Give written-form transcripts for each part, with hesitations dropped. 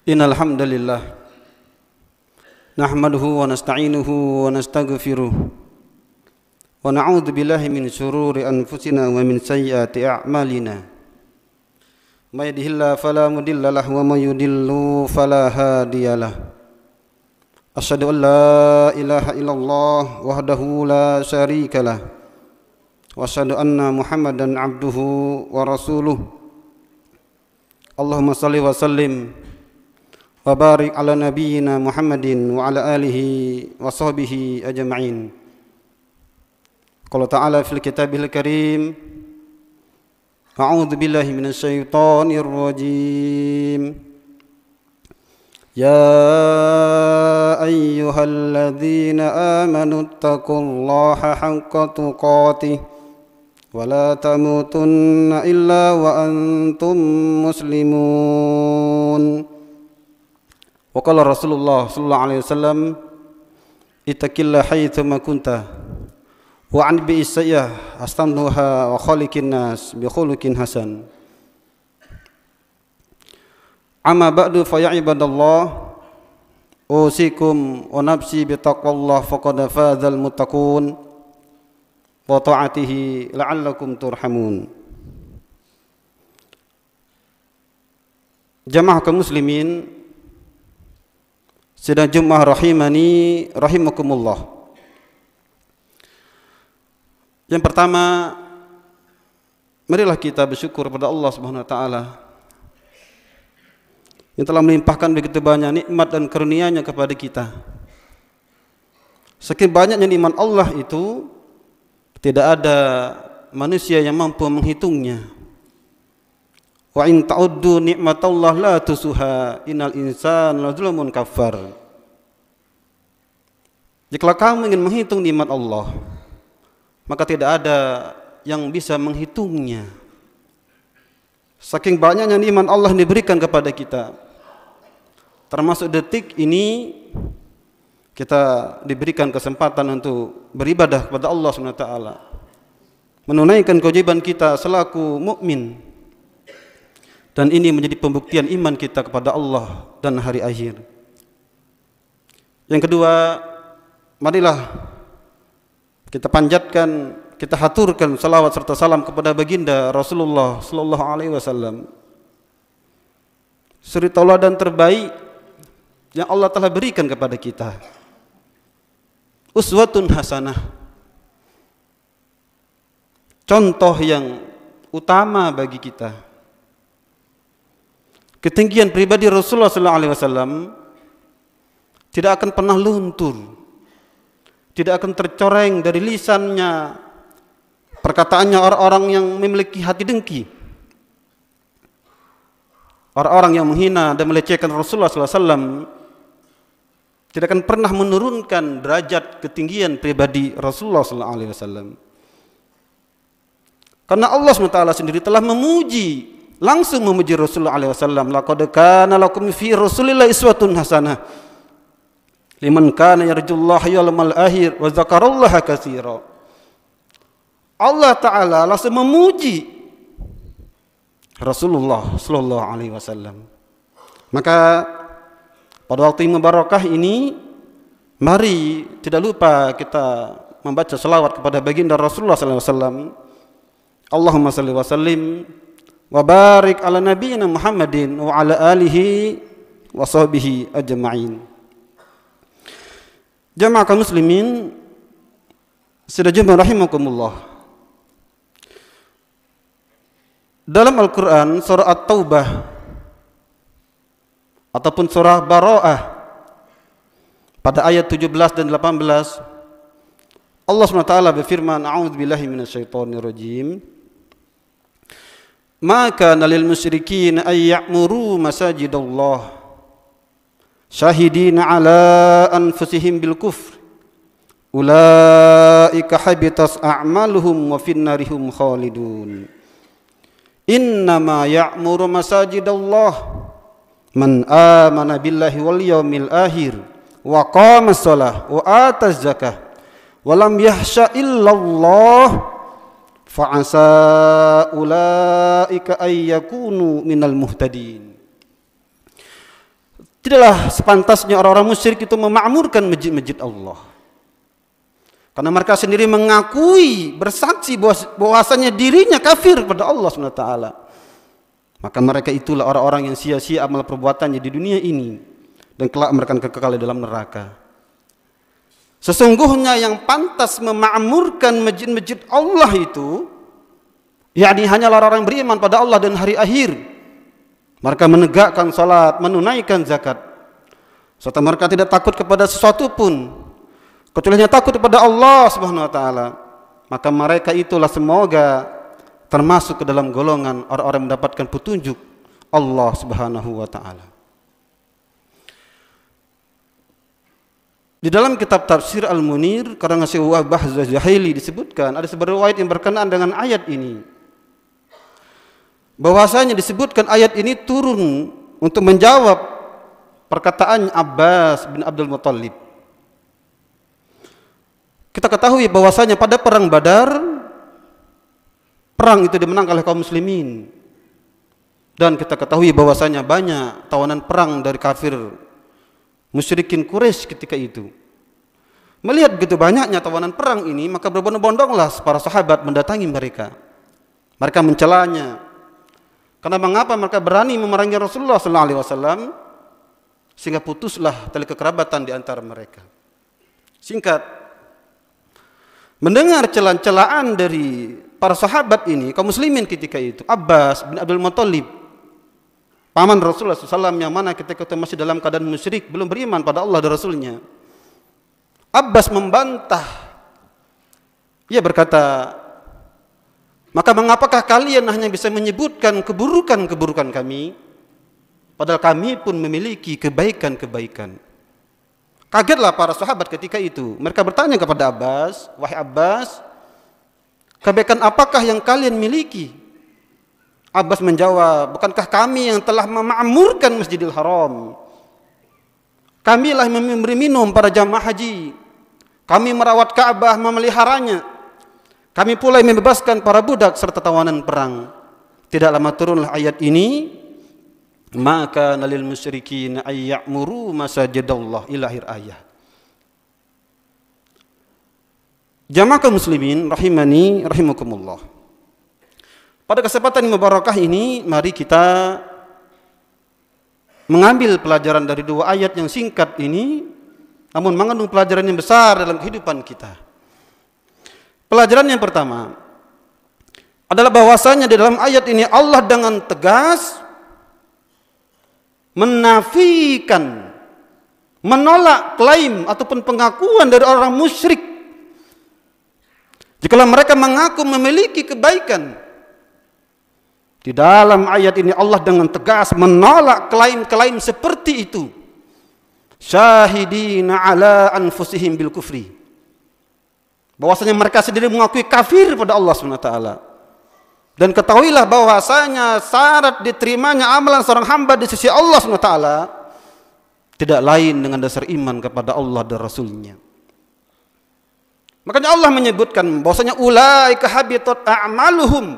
Innal hamdalillah nahmaduhu wa nasta'inuhu wa nastaghfiruh wa na'udzu billahi min shururi anfusina wa min sayyiati a'malina. May yahdihillahu fala mudilla lahu wa may yudlil fala hadiyalah. Asyhadu an la ilaha illallah wahdahu la syarikalah wa asyhadu anna Muhammadan abduhu wa rasuluh. Allahumma shalli wa sallim wa barik ala nabiyyina Muhammadin wa ala alihi wa sahbihi ajma'in. Qala ta'ala fil kitabil karim, a'udzu billahi minasy syaithanir rajim. Ya ayyuhalladzina amanu taqullaha haqqa tuqatih wa la tamutunna illa wa antum muslimun. Wa qala Rasulullah sallallahu alaihi wasallam, ittaqillah haitsuma kunta wa an bi isayyah astanduha wa khaliqin nas bi khuluqin hasan. Amma ba'du fa ya ibadallah, usikum wa nafsi bi taqwallah faqad fazal muttaqun wa ta'atihi la'allakum turhamun. Jamaah kaum muslimin sidang Jumat rahimani rahimakumullah. Yang pertama, marilah kita bersyukur kepada Allah Subhanahu wa taala yang telah melimpahkan begitu banyak nikmat dan karunia-Nya kepada kita. Saking banyaknya nikmat Allah itu tidak ada manusia yang mampu menghitungnya. Wa in ta'uddu ni'matallah la tusuha innal insana lazulumun kafar. Jika kamu ingin menghitung nikmat Allah, maka tidak ada yang bisa menghitungnya. Saking banyaknya nikmat Allah yang diberikan kepada kita. Termasuk detik ini kita diberikan kesempatan untuk beribadah kepada Allah Subhanahu wa taala, menunaikan kewajiban kita selaku mukmin. Dan ini menjadi pembuktian iman kita kepada Allah dan hari akhir. Yang kedua, marilah kita panjatkan, kita haturkan salawat serta salam kepada baginda Rasulullah sallallahu alaihi wasallam, suri tauladan terbaik yang Allah telah berikan kepada kita. Uswatun hasanah, contoh yang utama bagi kita. Ketinggian pribadi Rasulullah sallallahu alaihi wasallam tidak akan pernah luntur, tidak akan tercoreng dari lisannya, perkataannya orang-orang yang memiliki hati dengki, orang-orang yang menghina dan melecehkan Rasulullah sallallahu alaihi wasallam tidak akan pernah menurunkan derajat ketinggian pribadi Rasulullah sallallahu alaihi wasallam. Karena Allah SWT sendiri telah memuji, langsung memuji Rasulullah alaihi wasallam, laqad kana lakum fi Rasulillahi uswatun hasanah liman kana yarjullaha yawmal akhir wa dzakarallaha katsira. Allah taala langsung memuji Rasulullah sallallahu alaihi wasallam. Maka pada waktu yang mubarakah ini, mari tidak lupa kita membaca selawat kepada baginda Rasulullah sallallahu alaihi wasallam. Allahumma shalli wa sallim wa barik ala nabiyyina Muhammadin wa ala alihi wa sahbihi ajma'in. Jamaah kaum muslimin sidang Jumat rahimakumullah. Dalam Al-Qur'an surah At-Taubah ataupun surah Bara'ah pada ayat 17 dan 18, Allah SWT berfirman, a'udzu billahi minasyaitonir rajim. Ma kana lil musyrikin ay ya'muru masajidallah syahidina ala anfusihim bil kufr ulaika habitas a'maluhum wa finnarihum khalidun. Innama ya'muru masajidallah man amana billahi wal yawmil akhir wa qama shalah wa ataz zakah wa lam yahsha illallah fa'asa ulaika ay yakunu minal muhtadin. Tidaklah sepantasnya orang-orang musyrik itu memakmurkan masjid-masjid Allah. Karena mereka sendiri mengakui, bersaksi bahwasanya dirinya kafir pada Allah SWT. Maka mereka itulah orang-orang yang sia-sia amal perbuatannya di dunia ini, dan kelak mereka kekal di dalam neraka. Sesungguhnya yang pantas memakmurkan masjid-masjid Allah itu, yakni hanyalah orang beriman pada Allah dan hari akhir. Mereka menegakkan salat, menunaikan zakat, serta mereka tidak takut kepada sesuatu pun kecuali hanya takut kepada Allah Subhanahu wa taala. Maka mereka itulah semoga termasuk ke dalam golongan orang-orang yang mendapatkan petunjuk Allah Subhanahu wa taala. Di dalam kitab Tafsir Al-Munir karangan Syekh Wahbah Az-Zuhaili disebutkan ada sebuah riwayat yang berkenaan dengan ayat ini. Bahwasanya disebutkan ayat ini turun untuk menjawab perkataan Abbas bin Abdul Muttalib. Kita ketahui bahwasanya pada perang Badar, perang itu dimenangkan oleh kaum muslimin. Dan kita ketahui bahwasanya banyak tawanan perang dari kafir musyrikin Quraisy ketika itu. Melihat begitu banyaknya tawanan perang ini, maka berbondong-bondonglah para sahabat mendatangi mereka. Mereka mencelanya. Karena mengapa mereka berani memerangi Rasulullah SAW, sehingga putuslah tali kekerabatan di antara mereka. Singkat, mendengar celaan-celaan dari para sahabat ini, kaum muslimin ketika itu, Abbas bin Abdul Muttalib, paman Rasulullah SAW yang mana ketika itu masih dalam keadaan musyrik, belum beriman pada Allah dan Rasulnya. Abbas membantah. Ia berkata, maka mengapakah kalian hanya bisa menyebutkan keburukan-keburukan kami, padahal kami pun memiliki kebaikan-kebaikan. Kagetlah para sahabat ketika itu. Mereka bertanya kepada Abbas, wahai Abbas, kebaikan apakah yang kalian miliki? Abbas menjawab, bukankah kami yang telah memakmurkan Masjidil Haram? Kamilah yang memberi minum para jamaah haji. Kami merawat Ka'bah, memeliharanya. Kami pula yang membebaskan para budak serta tawanan perang. Tidak lama turunlah ayat ini, maka nalil musyrikin ayyamuru masajidallah, ila akhir ayat. Jamaah kaum muslimin rahimani rahimakumullah. Pada kesempatan yang mubarakah ini, mari kita mengambil pelajaran dari dua ayat yang singkat ini, namun mengandung pelajaran yang besar dalam kehidupan kita. Pelajaran yang pertama adalah bahwasanya di dalam ayat ini Allah dengan tegas menafikan, menolak klaim ataupun pengakuan dari orang musyrik. Jikalau mereka mengaku memiliki kebaikan, di dalam ayat ini Allah dengan tegas menolak klaim-klaim seperti itu. Syahidina ala anfusihim bil kufri, bahwasanya mereka sendiri mengakui kafir pada Allah SWT. Dan ketahuilah bahwasanya syarat diterimanya amalan seorang hamba di sisi Allah SWT tidak lain dengan dasar iman kepada Allah dan Rasulnya. Makanya Allah menyebutkan bahwasanya ulaika habitat a'maluhum,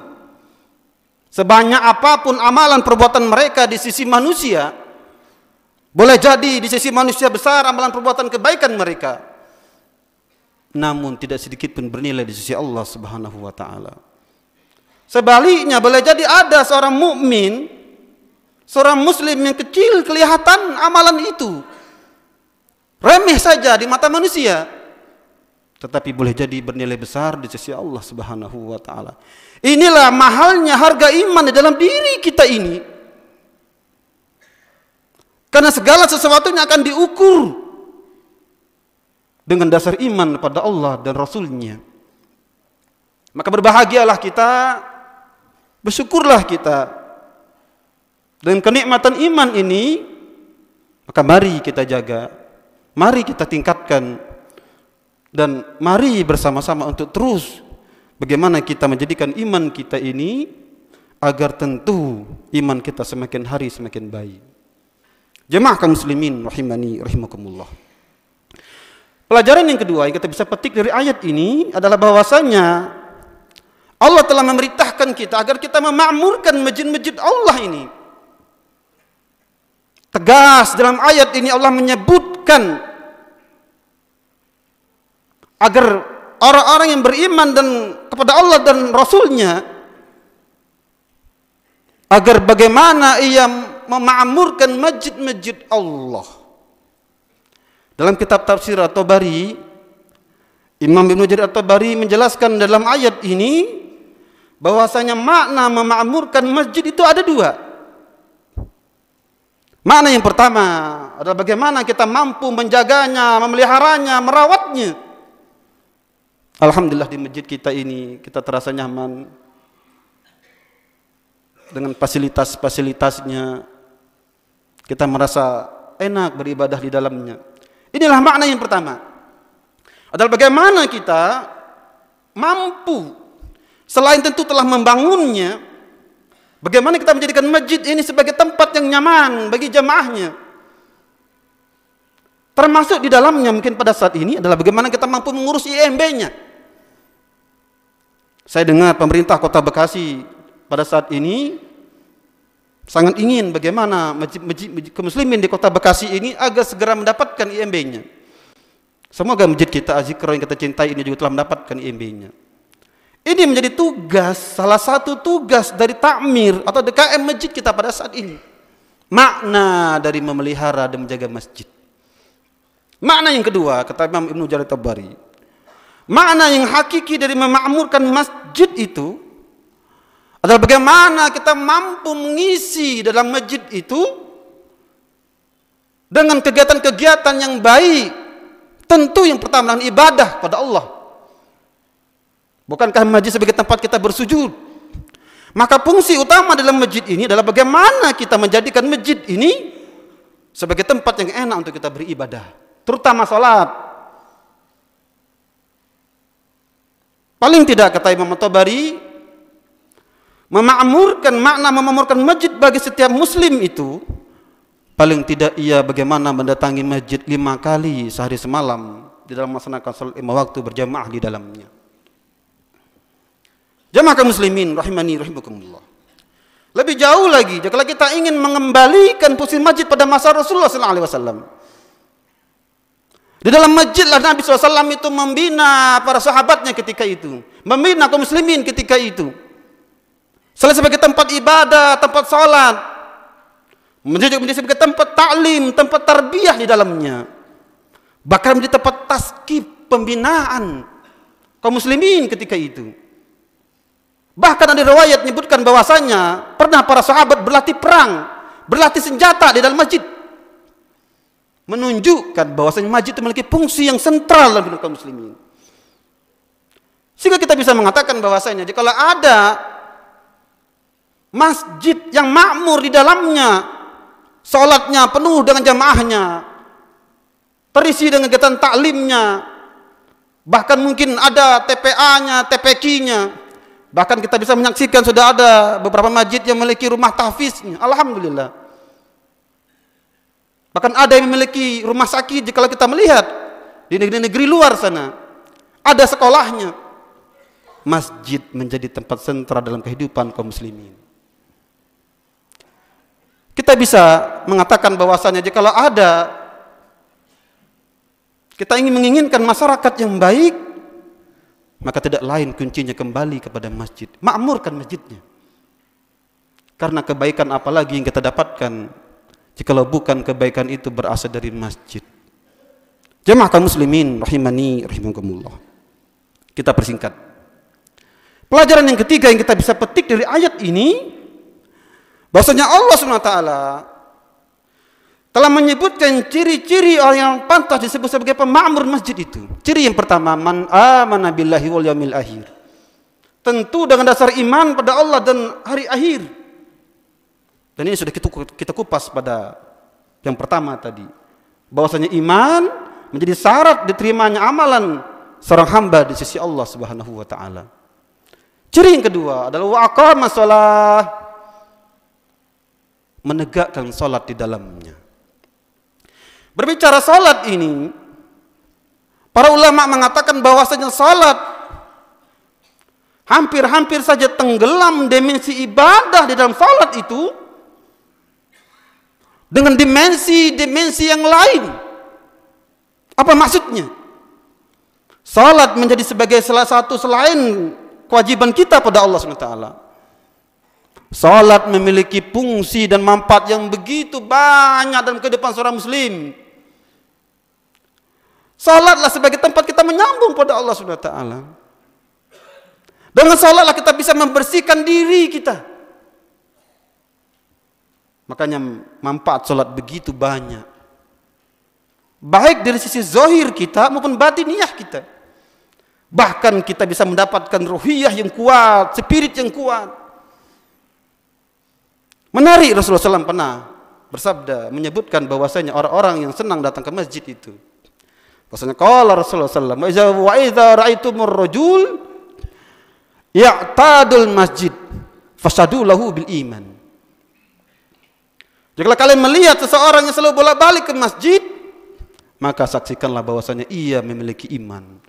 sebanyak apapun amalan perbuatan mereka di sisi manusia, boleh jadi di sisi manusia besar amalan perbuatan kebaikan mereka, namun tidak sedikit pun bernilai di sisi Allah Subhanahu wa taala. Sebaliknya boleh jadi ada seorang mukmin, seorang muslim yang kecil kelihatan amalan itu remeh saja di mata manusia, tetapi boleh jadi bernilai besar di sisi Allah Subhanahu wa taala. Inilah mahalnya harga iman di dalam diri kita ini. Karena segala sesuatunya akan diukur dengan dasar iman pada Allah dan Rasulnya. Maka berbahagialah kita, bersyukurlah kita dengan kenikmatan iman ini. Maka mari kita jaga, mari kita tingkatkan, dan mari bersama-sama untuk terus bagaimana kita menjadikan iman kita ini agar tentu iman kita semakin hari semakin baik. Jemaah kaum muslimin rahimani rahimakumullah. Pelajaran yang kedua yang kita bisa petik dari ayat ini adalah bahwasanya Allah telah memerintahkan kita agar kita memakmurkan masjid-masjid Allah ini. tegas dalam ayat ini Allah menyebutkan agar orang-orang yang beriman dan kepada Allah dan Rasul-Nya, agar bagaimana ia memakmurkan masjid-masjid Allah. Dalam kitab tafsir At-Tabari, Imam Ibnu Jarir At-Tabari menjelaskan dalam ayat ini bahwasanya makna memakmurkan masjid itu ada dua. Makna yang pertama adalah bagaimana kita mampu menjaganya, memeliharanya, merawatnya. Alhamdulillah di masjid kita ini kita terasa nyaman dengan fasilitas-fasilitasnya. Kita merasa enak beribadah di dalamnya. Inilah makna yang pertama. Adalah bagaimana kita mampu, selain tentu telah membangunnya, bagaimana kita menjadikan masjid ini sebagai tempat yang nyaman bagi jamaahnya. Termasuk di dalamnya mungkin pada saat ini adalah bagaimana kita mampu mengurus IMB-nya. Saya dengar pemerintah Kota Bekasi pada saat ini sangat ingin bagaimana masjid kaum muslimin di Kota Bekasi ini agar segera mendapatkan IMB-nya. Semoga masjid kita Az-Zikra yang kita cintai ini juga telah mendapatkan IMB-nya. Ini menjadi tugas, salah satu tugas dari takmir atau DKM masjid kita pada saat ini. Makna dari memelihara dan menjaga masjid. Makna yang kedua, kata Imam Ibnu Jarir At-Tabari, makna yang hakiki dari memakmurkan masjid itu adalah bagaimana kita mampu mengisi dalam masjid itu dengan kegiatan-kegiatan yang baik. Tentu yang pertama dengan ibadah pada Allah. Bukankah masjid sebagai tempat kita bersujud? Maka fungsi utama dalam masjid ini adalah bagaimana kita menjadikan masjid ini sebagai tempat yang enak untuk kita beribadah, terutama salat. Paling tidak kata Imam At-Tabari, memakmurkan masjid bagi setiap muslim itu paling tidak ia bagaimana mendatangi masjid 5 kali sehari semalam di dalam melaksanakan salat 5 waktu berjamaah di dalamnya. Jamaah kaum muslimin rahimani rahimakumullah. Lebih jauh lagi, jika kita ingin mengembalikan fungsi masjid pada masa Rasulullah SAW, di dalam masjidlah Nabi SAW itu membina para sahabatnya ketika itu, membina kaum muslimin ketika itu. Selain sebagai tempat ibadah, tempat salat, menjadi sebagai tempat taklim, tempat tarbiyah di dalamnya. Bahkan menjadi tempat taskib, pembinaan kaum muslimin ketika itu. Bahkan ada riwayat menyebutkan bahwasanya pernah para sahabat berlatih perang, berlatih senjata di dalam masjid. Menunjukkan bahwasanya masjid itu memiliki fungsi yang sentral dalam hidup kaum muslimin. Sehingga kita bisa mengatakan bahwasanya jika ada masjid yang makmur di dalamnya, salatnya penuh dengan jamaahnya, terisi dengan kegiatan taklimnya, bahkan mungkin ada TPA-nya, TPQ-nya, bahkan kita bisa menyaksikan sudah ada beberapa masjid yang memiliki rumah tahfiznya, alhamdulillah. Bahkan ada yang memiliki rumah sakit. Jika kita melihat di negeri-negeri luar sana, ada sekolahnya. Masjid menjadi tempat sentral dalam kehidupan kaum muslimin. Kita bisa mengatakan bahwasanya jika ada, kita ingin menginginkan masyarakat yang baik, maka tidak lain kuncinya kembali kepada masjid, makmurkan masjidnya. Karena kebaikan apalagi yang kita dapatkan jikalau bukan kebaikan itu berasal dari masjid. Jemaah kaum muslimin rahimani rahimakumullah. Kita persingkat. Pelajaran yang ketiga yang kita bisa petik dari ayat ini, bahwasanya Allah SWT telah menyebutkan ciri-ciri orang yang pantas disebut sebagai pemakmur masjid itu. Ciri yang pertama, man amana billahi wal yaumil akhir. Tentu dengan dasar iman pada Allah dan hari akhir. Dan ini sudah kita kupas pada yang pertama tadi, bahwasanya iman menjadi syarat diterimanya amalan seorang hamba di sisi Allah Subhanahu wa taala. Ciri yang kedua adalah wa aqama shalah, menegakkan salat di dalamnya. Berbicara salat ini, para ulama mengatakan bahwasanya salat hampir-hampir saja tenggelam dimensi ibadah di dalam salat itu dengan dimensi yang lain. Apa maksudnya? Salat menjadi sebagai salah satu selain kewajiban kita pada Allah SWT. Salat memiliki fungsi dan manfaat yang begitu banyak dalam kehidupan seorang muslim. Salatlah sebagai tempat kita menyambung pada Allah SWT. Dengan salatlah kita bisa membersihkan diri kita. Makanya manfaat salat begitu banyak. Baik dari sisi zahir kita maupun batiniah kita. Bahkan kita bisa mendapatkan ruhiyah yang kuat, spirit yang kuat. Menarik, Rasulullah SAW pernah bersabda, menyebutkan bahwasanya orang-orang yang senang datang ke masjid itu. Bahwasanya qala Rasulullah SAW, wa idza ra'aitumur rajul ya'tadul masjid fasadu lahu bil iman. Jika kalian melihat seseorang yang selalu bolak-balik ke masjid, maka saksikanlah bahwasanya ia memiliki iman.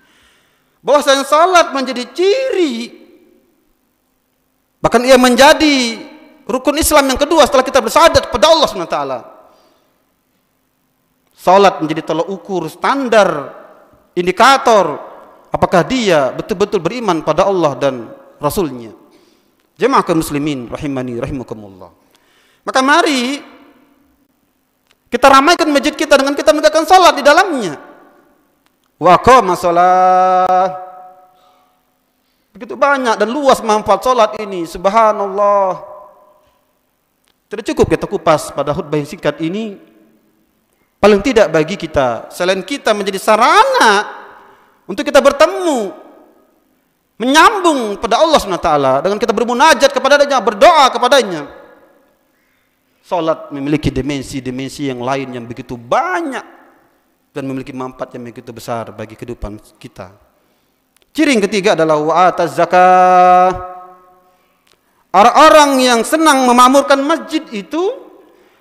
Bahwasanya salat menjadi ciri, bahkan ia menjadi rukun Islam yang kedua setelah kita bersyahadat kepada Allah SWT. Salat menjadi tolak ukur, standar, indikator apakah dia betul-betul beriman pada Allah dan Rasulnya. Jemaah kaum muslimin rahimani rahimakumullah. Maka mari kita ramaikan masjid kita dengan kita menegakkan salat di dalamnya. Wa qama salat. Begitu banyak dan luas manfaat salat ini, subhanallah. Tidak cukup kita kupas pada khutbah yang singkat ini. Paling tidak bagi kita, selain kita menjadi sarana untuk kita bertemu, menyambung pada Allah SWT dengan kita bermunajat kepadanya, berdoa kepadanya. Salat memiliki dimensi-dimensi yang lain yang begitu banyak dan memiliki manfaat yang begitu besar bagi kehidupan kita. Ciri yang ketiga adalah wa'ataz zakah. Orang-orang yang senang memakmurkan masjid itu,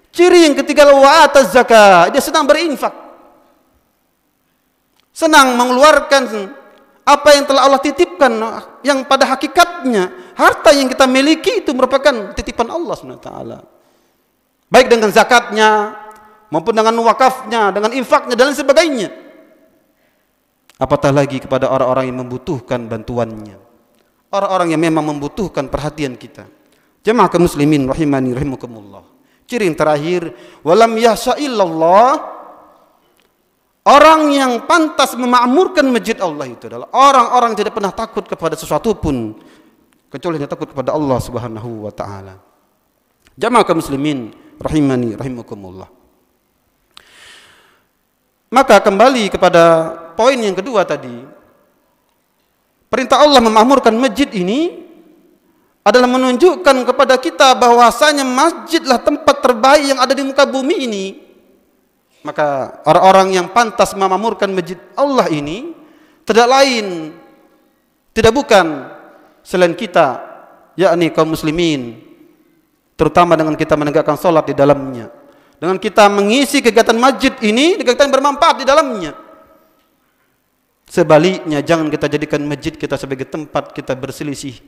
ciri yang ketiga adalah wa'ataz zakah. Dia senang berinfak, senang mengeluarkan apa yang telah Allah titipkan, yang pada hakikatnya harta yang kita miliki itu merupakan titipan Allah SWT. Baik dengan zakatnya maupun dengan wakafnya, dengan infaknya dan sebagainya. Apatah lagi kepada orang-orang yang membutuhkan bantuannya, orang-orang yang memang membutuhkan perhatian kita. Jemaah kaum muslimin rahimani rahimakumullah. Ciri yang terakhir, walam yahsha illallah. Orang yang pantas memakmurkan masjid Allah itu adalah orang-orang yang tidak pernah takut kepada sesuatu pun kecuali dia takut kepada Allah Subhanahu wa taala. Jemaah kaum muslimin rahimani rahimakumullah. Maka kembali kepada poin yang kedua tadi, perintah Allah memakmurkan masjid ini adalah menunjukkan kepada kita bahwasanya masjidlah tempat terbaik yang ada di muka bumi ini. Maka orang-orang yang pantas memakmurkan masjid Allah ini tidak lain, tidak bukan selain kita, yakni kaum muslimin, terutama dengan kita menegakkan salat di dalamnya, dengan kita mengisi kegiatan masjid ini, kegiatan bermanfaat di dalamnya. Sebaliknya, jangan kita jadikan masjid kita sebagai tempat kita berselisih.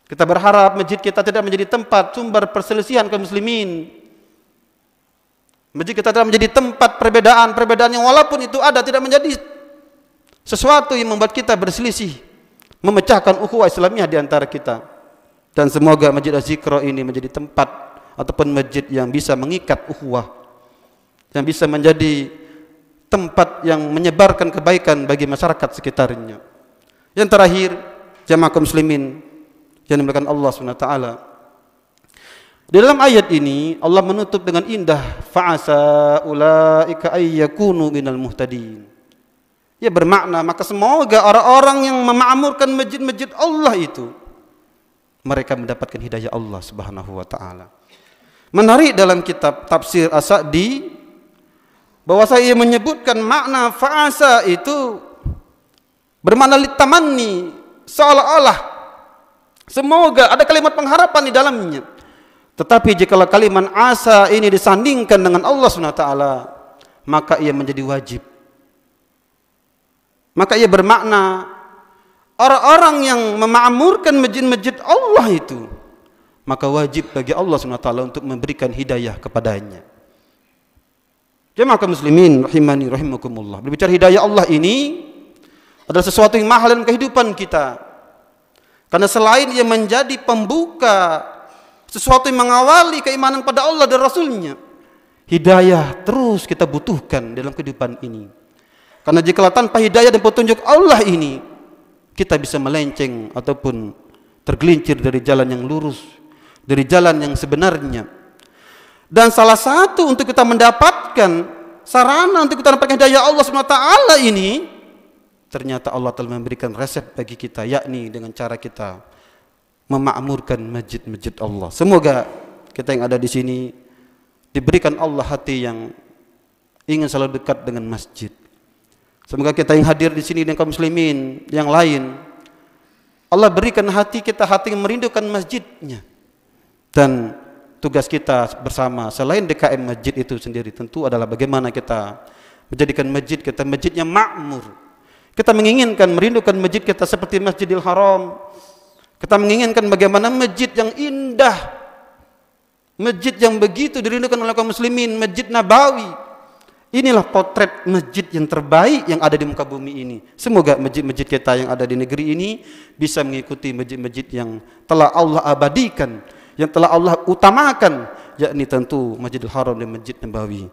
Kita berharap masjid kita tidak menjadi tempat sumber perselisihan kaum muslimin. Masjid kita tidak menjadi tempat perbedaan-perbedaan yang walaupun itu ada, tidak menjadi sesuatu yang membuat kita berselisih, memecahkan ukhuwah Islamiyah di antara kita. Dan semoga Masjid Az-Zikra ini menjadi tempat ataupun masjid yang bisa mengikat ukhuwah, yang bisa menjadi tempat yang menyebarkan kebaikan bagi masyarakat sekitarnya. Yang terakhir, jamaah kaum muslimin yang dimuliakan Allah SWT, di dalam ayat ini Allah menutup dengan indah, fa'asa ulaika ayyakunu minal muhtadin. Ya, bermakna maka semoga orang-orang yang memakmurkan masjid-masjid Allah itu mereka mendapatkan hidayah Allah Subhanahu wa taala. Menarik dalam kitab tafsir As-Sa'di bahwa saya menyebutkan makna fa'asa itu bermakna litamanni, seolah-olah semoga ada kalimat pengharapan di dalamnya. Tetapi jika kalimat asa ini disandingkan dengan Allah SWT, maka ia menjadi wajib. Maka ia bermakna orang-orang yang memakmurkan masjid-masjid Allah itu, maka wajib bagi Allah SWT untuk memberikan hidayah kepadanya. Jemaah kaum muslimin rahimani rahimakumullah. Berbicara hidayah Allah ini adalah sesuatu yang mahal dalam kehidupan kita. Karena selain ia menjadi pembuka, sesuatu yang mengawali keimanan pada Allah dan Rasulnya, hidayah terus kita butuhkan dalam kehidupan ini. Karena jika tanpa hidayah dan petunjuk Allah ini, kita bisa melenceng ataupun tergelincir dari jalan yang lurus, dari jalan yang sebenarnya. Dan salah satu untuk kita mendapatkan sarana untuk kita mendapatkan hidayah Allah SWT ini, ternyata Allah telah memberikan resep bagi kita, yakni dengan cara kita memakmurkan masjid-masjid Allah. Semoga kita yang ada di sini diberikan Allah hati yang ingin selalu dekat dengan masjid. Semoga kita yang hadir di sini dengan kaum muslimin yang lain, Allah berikan hati kita hati yang merindukan masjidnya. Dan tugas kita bersama selain DKM masjid itu sendiri tentu adalah bagaimana kita menjadikan masjid kita masjidnya makmur. Kita menginginkan, merindukan masjid kita seperti Masjidil Haram. Kita menginginkan bagaimana masjid yang indah, masjid yang begitu dirindukan oleh kaum muslimin, Masjid Nabawi. Inilah potret masjid yang terbaik yang ada di muka bumi ini. Semoga masjid-masjid kita yang ada di negeri ini bisa mengikuti masjid-masjid yang telah Allah abadikan, yang telah Allah utamakan, yakni tentu Masjidil Haram dan Masjid Nabawi.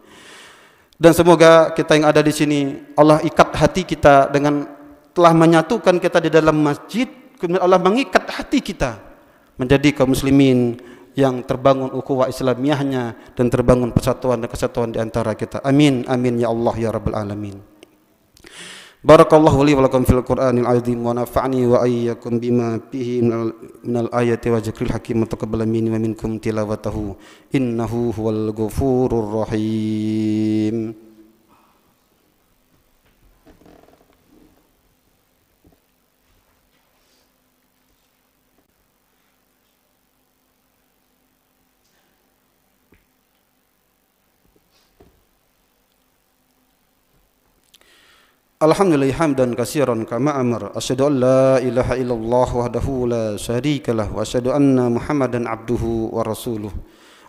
Dan semoga kita yang ada di sini Allah ikat hati kita dengan telah menyatukan kita di dalam masjid, kemudian Allah mengikat hati kita menjadi kaum muslimin yang terbangun ukhuwah Islamiyahnya dan terbangun persatuan dan kesatuan di antara kita. Amin, amin ya Allah ya Rabbal Alamin. Barakallahu li wa lakum fil Qur'anil azim wa nafa'ni wa ayyakum bima fihi minal ayati wa zikril hakim wa taqabbal minni wa minkum tilawatahu innahu huwal ghafurur rahim. Alhamdulillah hamdan katsiran kama amara. Asyhadu an la ilaha illallah wahdahu la syarikalah wa asyhadu anna Muhammadan abduhu wa rasuluh.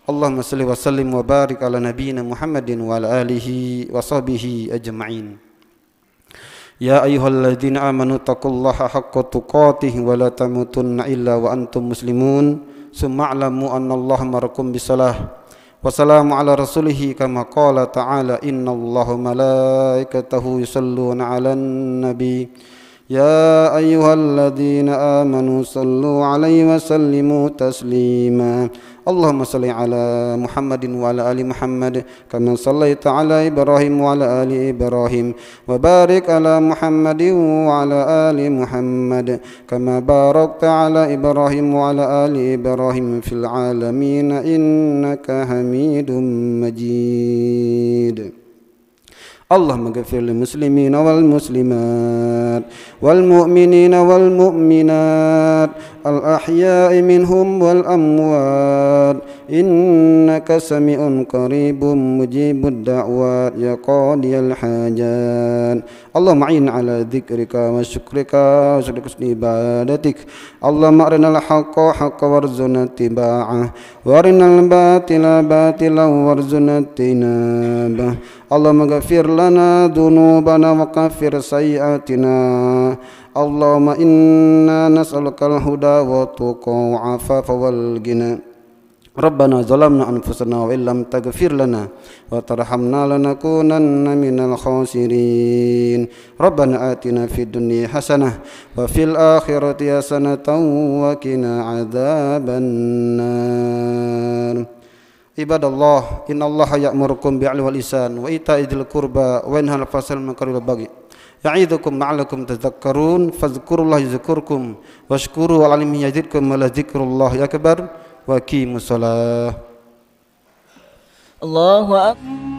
Allahumma shalli wa sallim wa barik ala nabiyyina Muhammadin wa ala alihi wa sahbihi ajma'in. Ya ayyuhalladzina amanu taqullaha haqqa tuqatih wa la tamutunna illa wa antum muslimun. Summa a'lamu anna Allaha ma'akum bisalah. Wassalamu ala rasulihi kama qala ta'ala innallaha malaikatahu yusalluna 'alan nabi ya ayyuhalladzina amanu sallu 'alaihi wa sallimu taslima. Allahumma salli ala Muhammadin wa ala ali Muhammad kama sallaita ala Ibrahim wa ala ali Ibrahim wa barik ala Muhammadin wa ala ali Muhammad kama barakta ala Ibrahim wa ala ali Ibrahim fil alamin innaka Hamidum Majid. Allahumma ghfir lil muslimina wal muslimat wal mu'minina wal mu'minat al ahya'i minhum wal amwat innaka sami'un qaribun mujibud da'wat ya qadiyal hajat. Allahumma a'in ala dzikrika wa syukrika wa husni ibadatik. Allahumma arinal haqqa haqqan warzuqna ittiba'ah wa arinal batila batilan warzuqna ijtinabah. Allahumma ghafir lana dhunubana wa kaffir sayyi'atina. Allahumma inna nas'alukal huda wa tuqa wa afafa wal ghina. Rabbana zalamna anfusana wa illam taghfir lana wa tarhamna lanakunanna minal khasirin. Rabbana atina fid dunya hasanah wa fil akhirati hasanatan wa qina adzabannar. Ibadallah, innallaha ya'murukum bi'adli wal ihsan wa ita'i dzil qurba wa yanha 'anil fahsya'i wal munkari wal baghi ya'idukum la'allakum tadhakkarun fadhkurullaha yadhkurkum washkuru 'ala ni'matihi yazidkum wa la dzikrullahi akbar wa aqimus shalah. Allahu akbar.